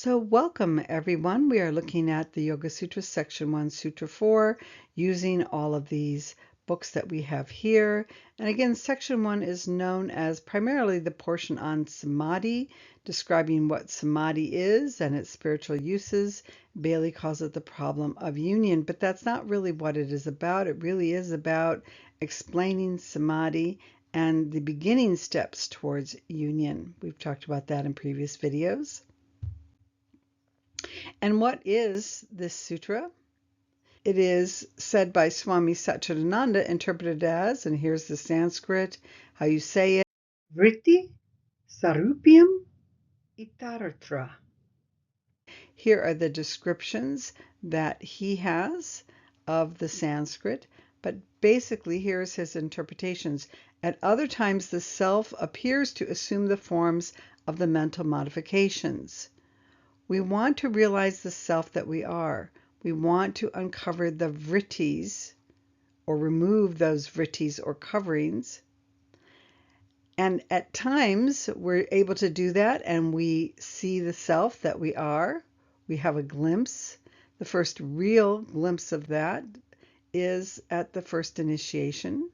So welcome everyone. We are looking at the Yoga Sutras, Section 1, Sutra 4, using all of these books that we have here. And again, Section 1 is known as primarily the portion on Samadhi, describing what Samadhi is and its spiritual uses. Bailey calls it the problem of union, but that's not really what it is about. It really is about explaining Samadhi and the beginning steps towards union. We've talked about that in previous videos. And what is this sutra? It is said by Swami Satchidananda, interpreted as, and here's the Sanskrit, how you say it, Vritti Sarupiam Itaratra. Here are the descriptions that he has of the Sanskrit, but basically here's his interpretations. At other times, the self appears to assume the forms of the mental modifications. We want to realize the self that we are. We want to uncover the vrittis, or remove those vrittis or coverings. And at times, we're able to do that and we see the self that we are. We have a glimpse. The first real glimpse of that is at the first initiation.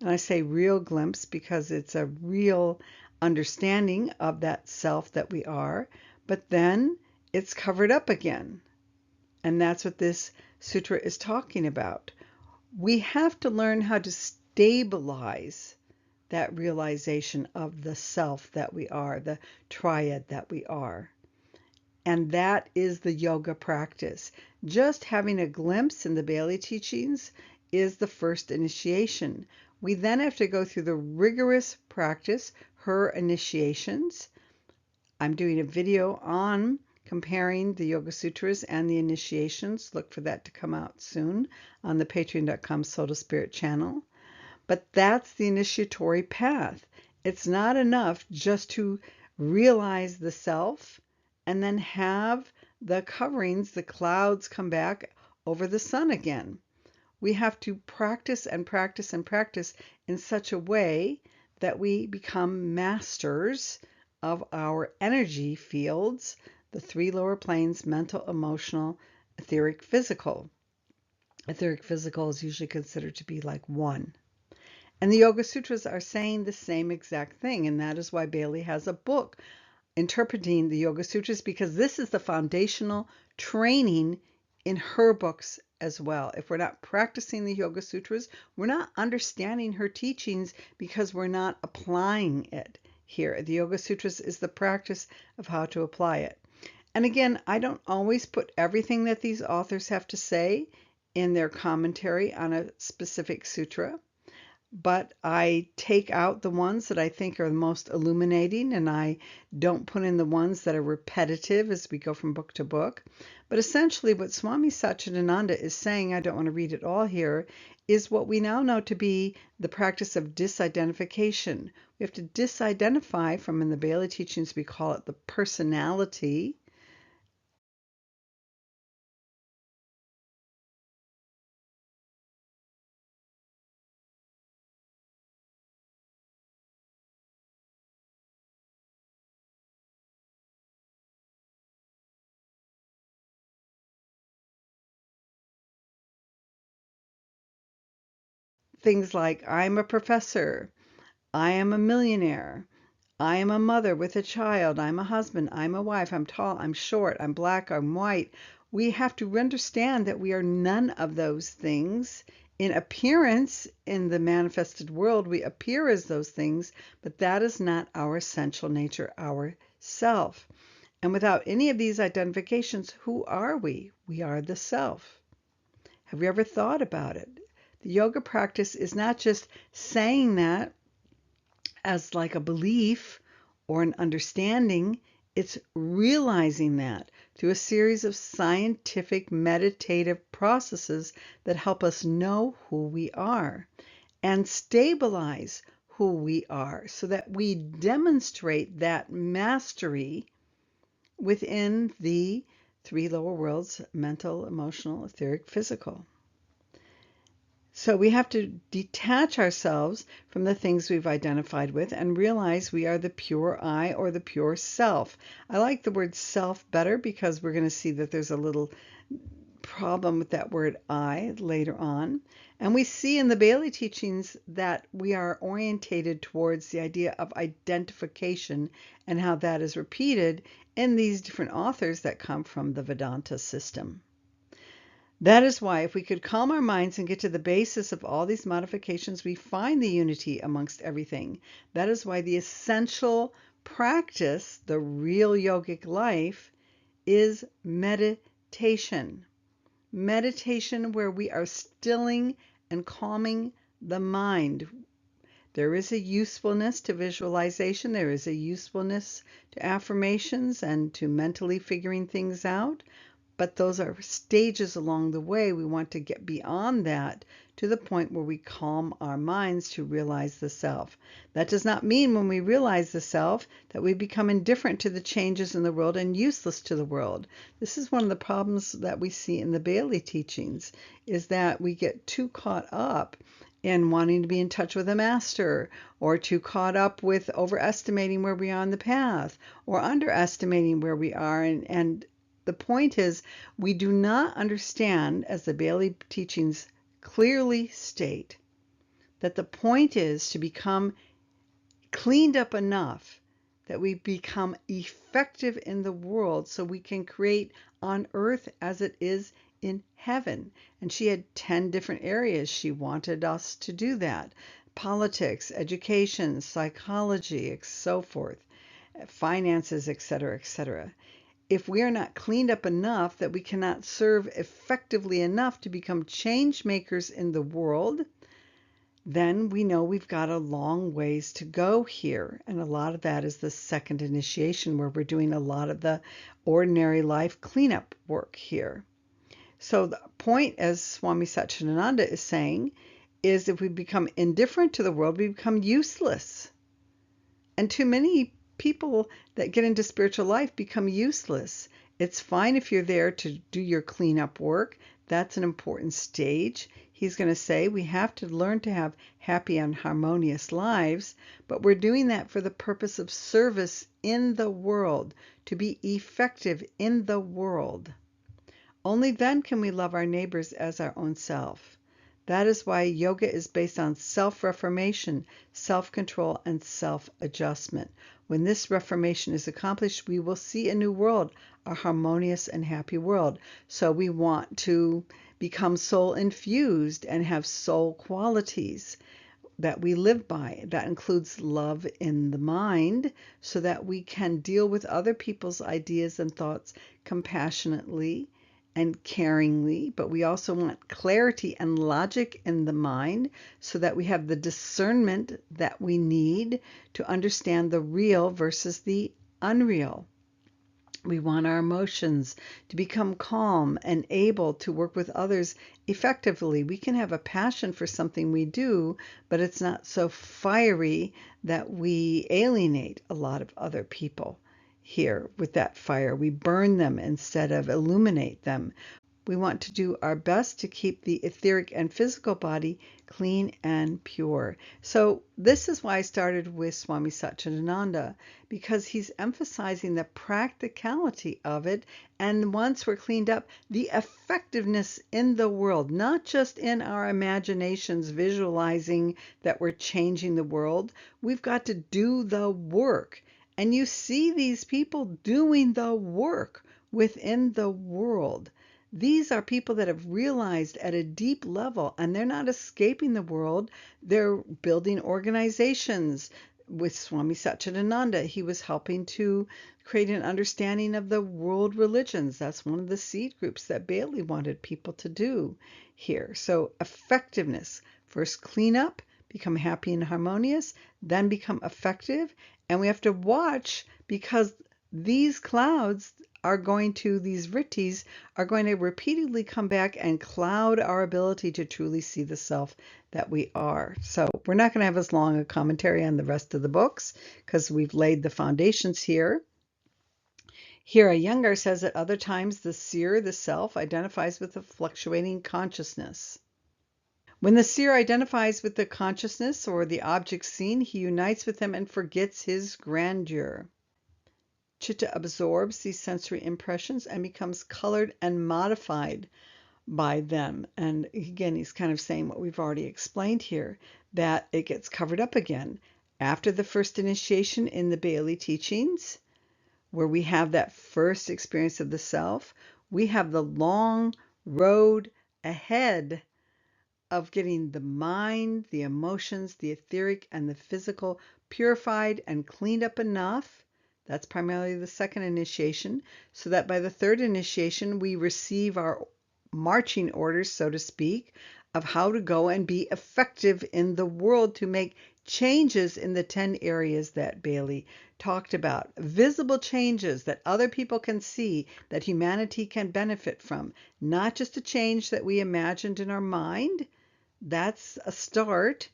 And I say real glimpse because it's a real understanding of that self that we are. But then it's covered up again. And that's what this sutra is talking about. We have to learn how to stabilize that realization of the self that we are, the triad that we are. And that is the yoga practice. Just having a glimpse in the Bailey teachings is the first initiation. We then have to go through the rigorous practice, her initiations. I'm doing a video on comparing the Yoga Sutras and the initiations. Look for that to come out soon on the patreon.com/Soul2Spirit channel. But that's the initiatory path. It's not enough just to realize the self and then have the coverings, the clouds come back over the sun again. We have to practice and practice and practice in such a way that we become masters of our energy fields, the three lower planes, mental, emotional, etheric, physical. Etheric physical is usually considered to be like one. And the Yoga Sutras are saying the same exact thing, and that is why Bailey has a book interpreting the Yoga Sutras, because this is the foundational training in her books as well. If we're not practicing the Yoga Sutras, we're not understanding her teachings because we're not applying it here. The Yoga Sutras is the practice of how to apply it. And again, I don't always put everything that these authors have to say in their commentary on a specific sutra, but I take out the ones that I think are the most illuminating, and I don't put in the ones that are repetitive as we go from book to book. But essentially what Swami Satchidananda is saying, I don't want to read it all here, is what we now know to be the practice of disidentification. We have to disidentify from, in the Bailey teachings, we call it the personality. Things like, I'm a professor, I am a millionaire, I am a mother with a child, I'm a husband, I'm a wife, I'm tall, I'm short, I'm black, I'm white. We have to understand that we are none of those things. In appearance, in the manifested world, we appear as those things, but that is not our essential nature, our self. And without any of these identifications, who are we? We are the self. Have you ever thought about it? The yoga practice is not just saying that as like a belief or an understanding, it's realizing that through a series of scientific meditative processes that help us know who we are and stabilize who we are so that we demonstrate that mastery within the three lower worlds, mental, emotional, etheric, physical. So we have to detach ourselves from the things we've identified with and realize we are the pure I or the pure self. I like the word self better because we're going to see that there's a little problem with that word I later on. And we see in the Bailey teachings that we are orientated towards the idea of identification and how that is repeated in these different authors that come from the Vedanta system. That is why, if we could calm our minds and get to the basis of all these modifications, we find the unity amongst everything. That is why the essential practice, the real yogic life, is meditation. Meditation where we are stilling and calming the mind. There is a usefulness to visualization. There is a usefulness to affirmations and to mentally figuring things out. But those are stages along the way. We want to get beyond that to the point where we calm our minds to realize the self. That does not mean when we realize the self that we become indifferent to the changes in the world and useless to the world. This is one of the problems that we see in the Bailey teachings, is that we get too caught up in wanting to be in touch with a master, or too caught up with overestimating where we are on the path, or underestimating where we are. And the point is, we do not understand, as the Bailey teachings clearly state, that the point is to become cleaned up enough that we become effective in the world so we can create on earth as it is in heaven. And she had 10 different areas she wanted us to do that: politics, education, psychology, so forth, finances, etc., etc. If we are not cleaned up enough that we cannot serve effectively enough to become change makers in the world, then we know we've got a long ways to go here. And a lot of that is the second initiation, where we're doing a lot of the ordinary life cleanup work here. So the point, as Swami Satchidananda is saying, is if we become indifferent to the world, we become useless. And too many people that get into spiritual life become useless. It's fine if you're there to do your cleanup work. That's an important stage. He's going to say we have to learn to have happy and harmonious lives, but we're doing that for the purpose of service in the world, to be effective in the world. Only then can we love our neighbors as our own self. That is why yoga is based on self-reformation, self-control, and self-adjustment. When this reformation is accomplished, we will see a new world, a harmonious and happy world. So we want to become soul-infused and have soul qualities that we live by. That includes love in the mind, so that we can deal with other people's ideas and thoughts compassionately and caringly, but we also want clarity and logic in the mind so that we have the discernment that we need to understand the real versus the unreal. We want our emotions to become calm and able to work with others effectively. We can have a passion for something we do, but it's not so fiery that we alienate a lot of other people. Here with that fire, we burn them instead of illuminate them. We want to do our best to keep the etheric and physical body clean and pure. So this is why I started with Swami Satchidananda, because he's emphasizing the practicality of it. And once we're cleaned up, the effectiveness in the world, not just in our imaginations visualizing that we're changing the world. We've got to do the work. And you see these people doing the work within the world. These are people that have realized at a deep level, and they're not escaping the world. They're building organizations. With Swami Satchidananda, he was helping to create an understanding of the world religions. That's one of the seed groups that Bailey wanted people to do here. So effectiveness. First clean up, become happy and harmonious, then become effective. And we have to watch, because these clouds these vrittis are going to repeatedly come back and cloud our ability to truly see the self that we are. So we're not going to have as long a commentary on the rest of the books because we've laid the foundations here. Here, Iyengar says at other times the seer, the self, identifies with a fluctuating consciousness. When the seer identifies with the consciousness or the object seen, he unites with them and forgets his grandeur. Chitta absorbs these sensory impressions and becomes colored and modified by them. And again, he's kind of saying what we've already explained here, that it gets covered up again. After the first initiation in the Bailey teachings, where we have that first experience of the self, we have the long road ahead of getting the mind, the emotions, the etheric, and the physical purified and cleaned up enough. That's primarily the second initiation, so that by the third initiation, we receive our marching orders, so to speak, of how to go and be effective in the world to make changes in the 10 areas that Bailey talked about. Visible changes that other people can see, that humanity can benefit from. Not just a change that we imagined in our mind. That's a start,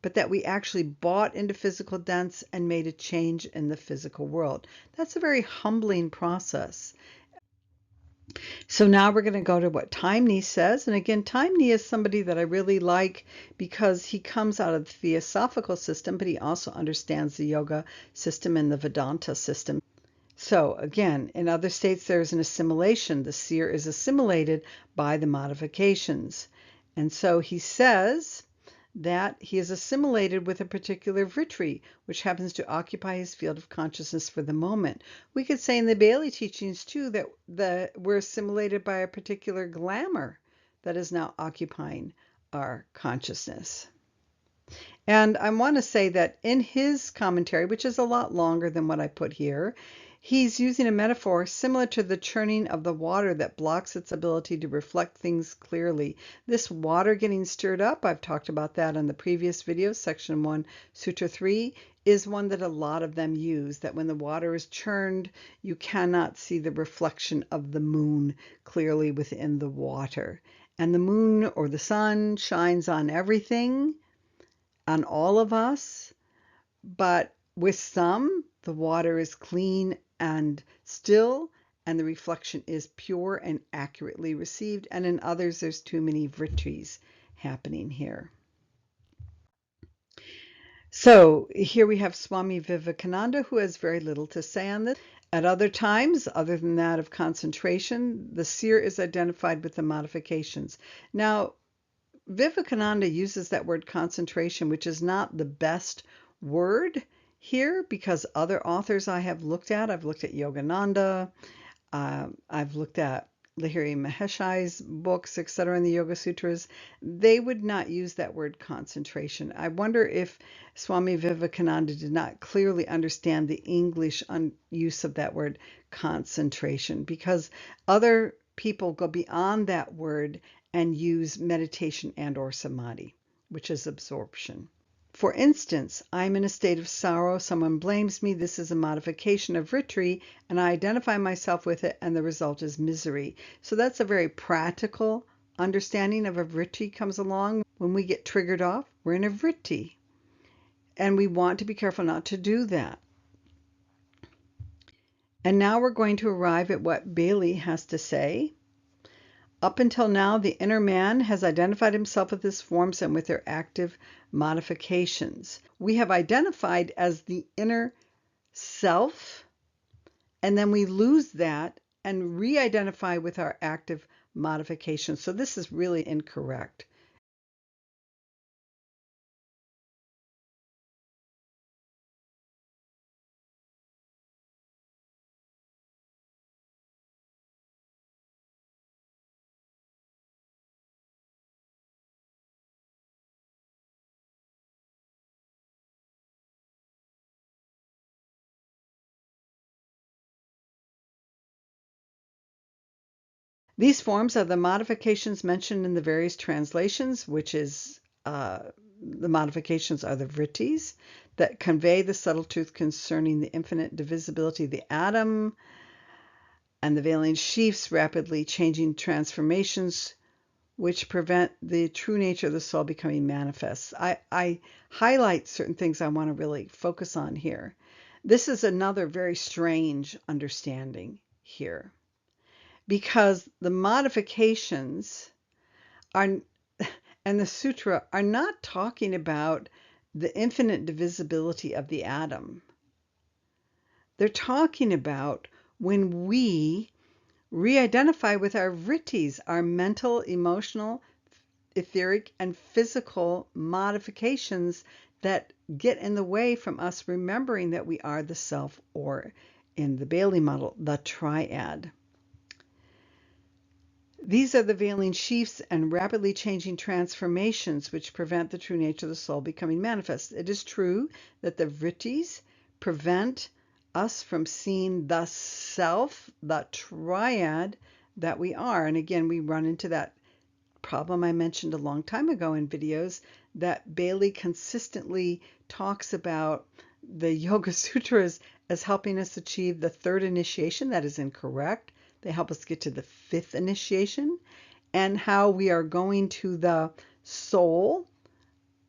but that we actually bought into physical dance and made a change in the physical world. That's a very humbling process. So now we're going to go to what Taimni says. And again, Taimni is somebody that I really like because he comes out of the theosophical system, but he also understands the yoga system and the Vedanta system. So again, in other states, there's an assimilation. The seer is assimilated by the modifications. And so he says that he is assimilated with a particular vritti, which happens to occupy his field of consciousness for the moment. We could say in the Bailey teachings, too, that we're assimilated by a particular glamour that is now occupying our consciousness. And I want to say that in his commentary, which is a lot longer than what I put here, he's using a metaphor similar to the churning of the water that blocks its ability to reflect things clearly. This water getting stirred up, I've talked about that in the previous video, section 1, Sutra 3, is one that a lot of them use, that when the water is churned, you cannot see the reflection of the moon clearly within the water. And the moon or the sun shines on everything, on all of us, but with some, the water is clean and still, and the reflection is pure and accurately received, and in others, there's too many vrittis happening here. So here we have Swami Vivekananda, who has very little to say on this. At other times, other than that of concentration, the seer is identified with the modifications. Now, Vivekananda uses that word concentration, which is not the best word here because other authors I've looked at Yogananda, I've looked at Lahiri Maheshai's books, etc., in the Yoga Sutras. They would not use that word concentration. I wonder if Swami Vivekananda did not clearly understand the English use of that word concentration, because other people go beyond that word and use meditation and or samadhi, which is absorption. For instance, I'm in a state of sorrow, someone blames me, this is a modification of vritti, and I identify myself with it, and the result is misery. So that's a very practical understanding of a vritti comes along. When we get triggered off, we're in a vritti, and we want to be careful not to do that. And now we're going to arrive at what Bailey has to say. Up until now, the inner man has identified himself with his forms and with their active modifications. We have identified as the inner self, and then we lose that and re-identify with our active modifications. So this is really incorrect. These forms are the modifications mentioned in the various translations, which is the modifications are the vrittis that convey the subtle truth concerning the infinite divisibility of the atom and the veiling sheaths, rapidly changing transformations which prevent the true nature of the soul becoming manifest. I highlight certain things I want to really focus on here. This is another very strange understanding here, because the modifications are, and the sutra are not talking about the infinite divisibility of the atom. They're talking about when we re-identify with our vrittis, our mental, emotional, etheric, and physical modifications that get in the way from us remembering that we are the self, or in the Bailey model, the triad. These are the veiling sheaths and rapidly changing transformations which prevent the true nature of the soul becoming manifest. It is true that the vrittis prevent us from seeing the self, the triad that we are. And again, we run into that problem I mentioned a long time ago in videos that Bailey consistently talks about the Yoga Sutras as helping us achieve the third initiation. That is incorrect. They help us get to the fifth initiation, and how we are going to the soul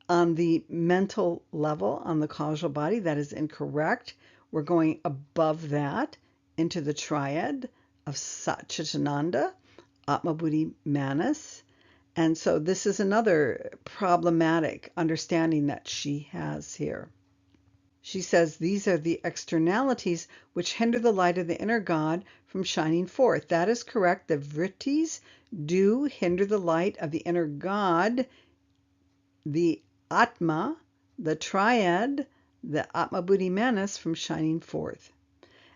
on the mental level, on the causal body. That is incorrect. We're going above that into the triad of Satchitananda, Atma Buddhi Manas. And so this is another problematic understanding that she has here. She says these are the externalities which hinder the light of the inner God from shining forth. That is correct. The vrittis do hinder the light of the inner God, the Atma, the triad, the Atma Buddhi Manas, from shining forth,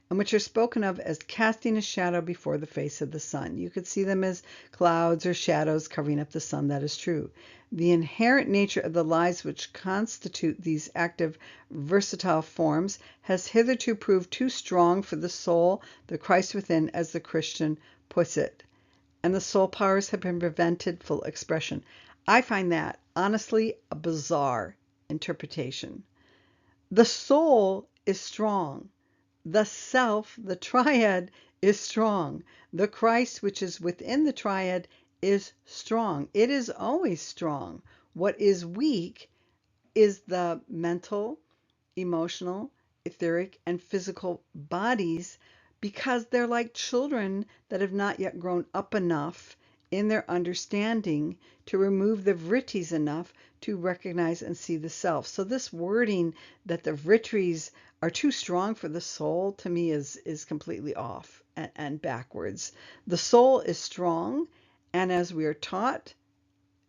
and which are spoken of as casting a shadow before the face of the sun. You could see them as clouds or shadows covering up the sun. That is true. The inherent nature of the lives which constitute these active, versatile forms has hitherto proved too strong for the soul, the Christ within, as the Christian puts it, and the soul powers have been prevented full expression. I find that, honestly, a bizarre interpretation. The soul is strong. The self, the triad, is strong. The Christ, which is within the triad, is strong. It is always strong. What is weak is the mental, emotional, etheric, and physical bodies, because they're like children that have not yet grown up enough in their understanding to remove the vrittis enough to recognize and see the self. So this wording that the vrittis are too strong for the soul, to me, is completely off and backwards. The soul is strong, and as we are taught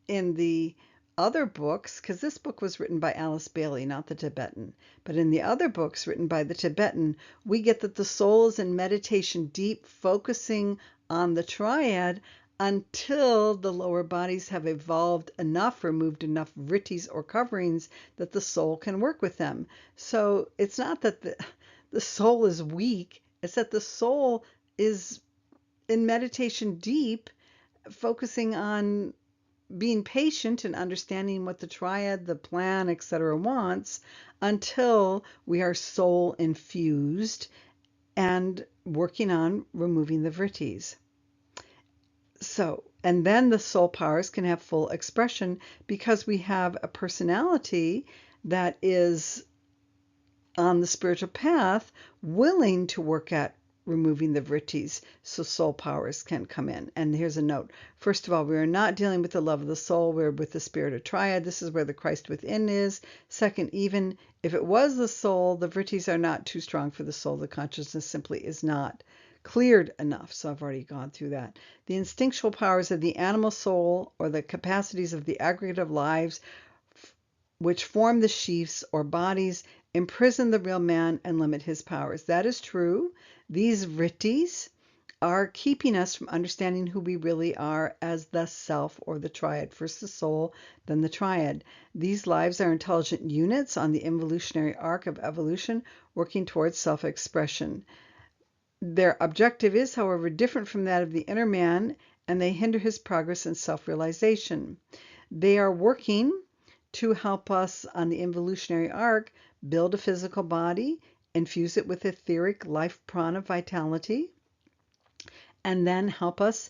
in the other books, because this book was written by Alice Bailey, not the Tibetan, but in the other books written by the Tibetan, we get that the soul is in meditation deep, focusing on the triad until the lower bodies have evolved enough, removed enough vrittis or coverings that the soul can work with them. So it's not that the soul is weak, it's that the soul is in meditation deep, focusing on being patient and understanding what the triad, the plan, etc. wants, until we are soul infused and working on removing the vrittis. So, and then the soul powers can have full expression because we have a personality that is on the spiritual path, willing to work at removing the vrittis so soul powers can come in. And here's a note. First of all, we are not dealing with the love of the soul. We're with the spirit of triad. This is where the Christ within is. Second, even if it was the soul, the vrittis are not too strong for the soul. The consciousness simply is not cleared enough. So I've already gone through that. The instinctual powers of the animal soul, or the capacities of the aggregate of lives which form the sheaths or bodies, imprison the real man and limit his powers. That is true. These vrittis are keeping us from understanding who we really are as the self, or the triad. First the soul, then the triad. These lives are intelligent units on the evolutionary arc of evolution, working towards self-expression. Their objective is, however, different from that of the inner man, and they hinder his progress in self-realization. They are working to help us on the evolutionary arc build a physical body, infuse it with etheric life prana vitality, and then help us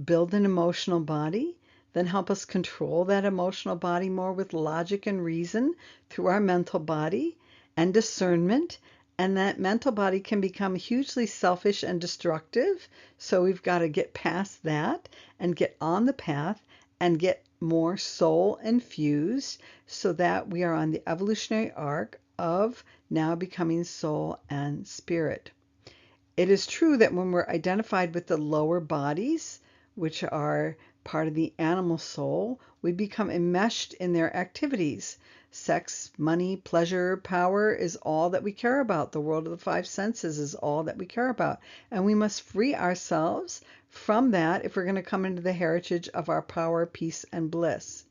build an emotional body, then help us control that emotional body more with logic and reason through our mental body and discernment. And that mental body can become hugely selfish and destructive. So we've got to get past that and get on the path and get more soul infused so that we are on the evolutionary arc of now becoming soul and spirit. It is true that when we're identified with the lower bodies, which are part of the animal soul, we become enmeshed in their activities. Sex, money, pleasure, power is all that we care about. The world of the five senses is all that we care about. And we must free ourselves from that if we're going to come into the heritage of our power, peace, and bliss.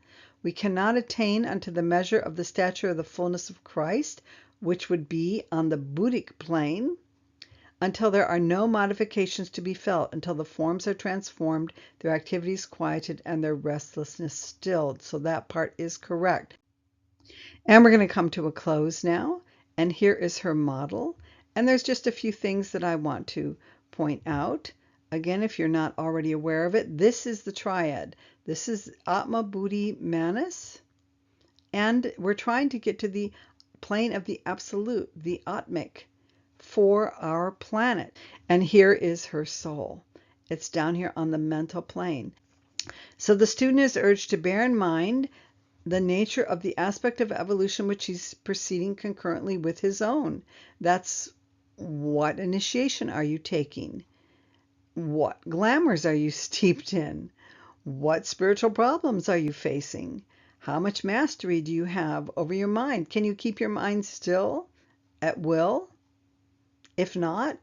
We cannot attain unto the measure of the stature of the fullness of Christ, which would be on the Buddhic plane, until there are no modifications to be felt, until the forms are transformed, their activities quieted, and their restlessness stilled. So that part is correct. And we're going to come to a close now. And here is her model. And there's just a few things that I want to point out. Again, if you're not already aware of it, this is the triad. This is Atma, Buddhi, Manas. And we're trying to get to the plane of the absolute, the Atmic, for our planet. And here is her soul. It's down here on the mental plane. So the student is urged to bear in mind the nature of the aspect of evolution which he's proceeding concurrently with his own. That's what initiation are you taking? What glamours are you steeped in? What spiritual problems are you facing? How much mastery do you have over your mind? Can you keep your mind still at will? If not,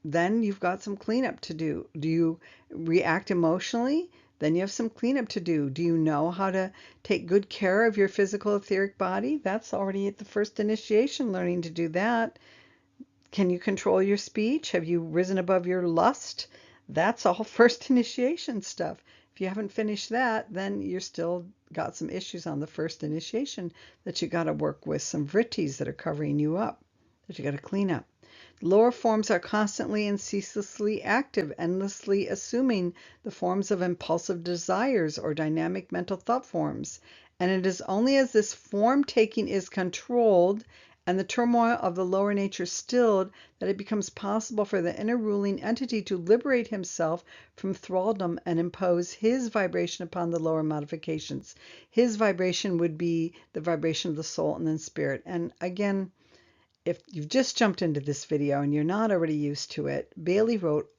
then you've got some cleanup to do. Do you react emotionally? Then you have some cleanup to do. Do you know how to take good care of your physical etheric body? That's already at the first initiation, learning to do that. Can you control your speech? Have you risen above your lust? That's all first initiation stuff. If you haven't finished that, then you're still got some issues on the first initiation that you got to work with, some vrittis that are covering you up, that you got to clean up. Lower forms are constantly and ceaselessly active, endlessly assuming the forms of impulsive desires or dynamic mental thought forms. And it is only as this form taking is controlled and the turmoil of the lower nature stilled that it becomes possible for the inner ruling entity to liberate himself from thraldom and impose his vibration upon the lower modifications. His vibration would be the vibration of the soul and then spirit. And again, if you've just jumped into this video and you're not already used to it, Bailey wrote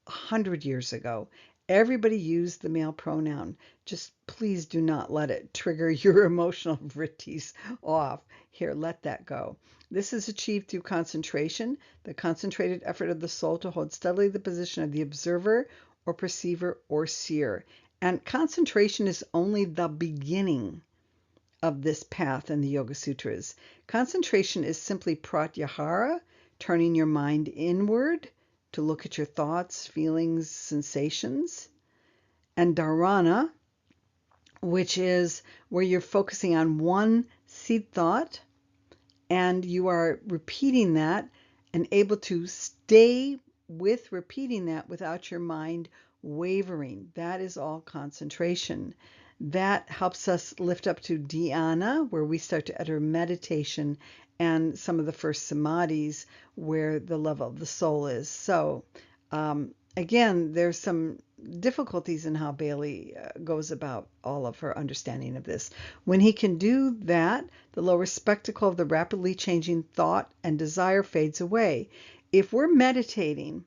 100 years ago. Everybody used the male pronoun. Just please do not let it trigger your emotional vrittis off. Here, let that go. This is achieved through concentration, the concentrated effort of the soul to hold steadily the position of the observer or perceiver or seer. And concentration is only the beginning of this path in the Yoga Sutras. Concentration is simply pratyahara, turning your mind inward to look at your thoughts, feelings, sensations, and dharana, which is where you're focusing on one seed thought and you are repeating that and able to stay with repeating that without your mind wavering. That is all concentration. That helps us lift up to dhyana, where we start to enter meditation, and some of the first samadhis where the level of the soul is. So again, there's some difficulties in how Bailey goes about all of her understanding of this. When he can do that, the lower spectacle of the rapidly changing thought and desire fades away. If we're meditating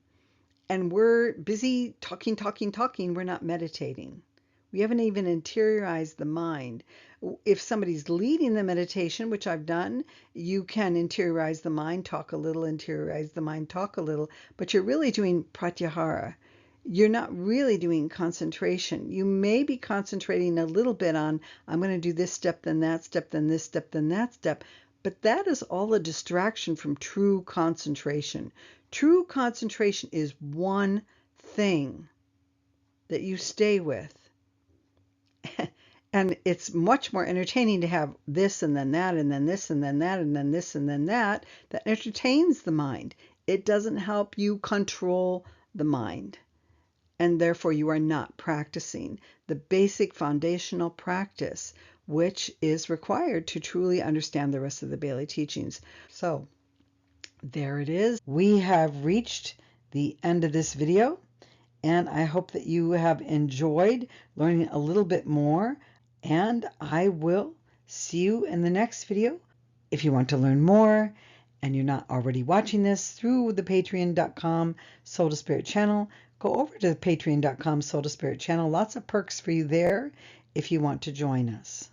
and we're busy talking, we're not meditating. We haven't even interiorized the mind. If somebody's leading the meditation, which I've done, you can interiorize the mind, talk a little, interiorize the mind, talk a little, but you're really doing pratyahara. You're not really doing concentration. You may be concentrating a little bit on, I'm going to do this step, then that step, then this step, then that step, but that is all a distraction from true concentration. True concentration is one thing that you stay with. And it's much more entertaining to have this and then that and then this and then that and then this and then that entertains the mind. It doesn't help you control the mind. And therefore you are not practicing the basic foundational practice which is required to truly understand the rest of the Bailey teachings. So there it is. We have reached the end of this video, and I hope that you have enjoyed learning a little bit more and I will see you in the next video. If you want to learn more and you're not already watching this through the patreon.com Soul to Spirit channel, go over to the patreon.com Soul to Spirit channel. Lots of perks for you there if you want to join us.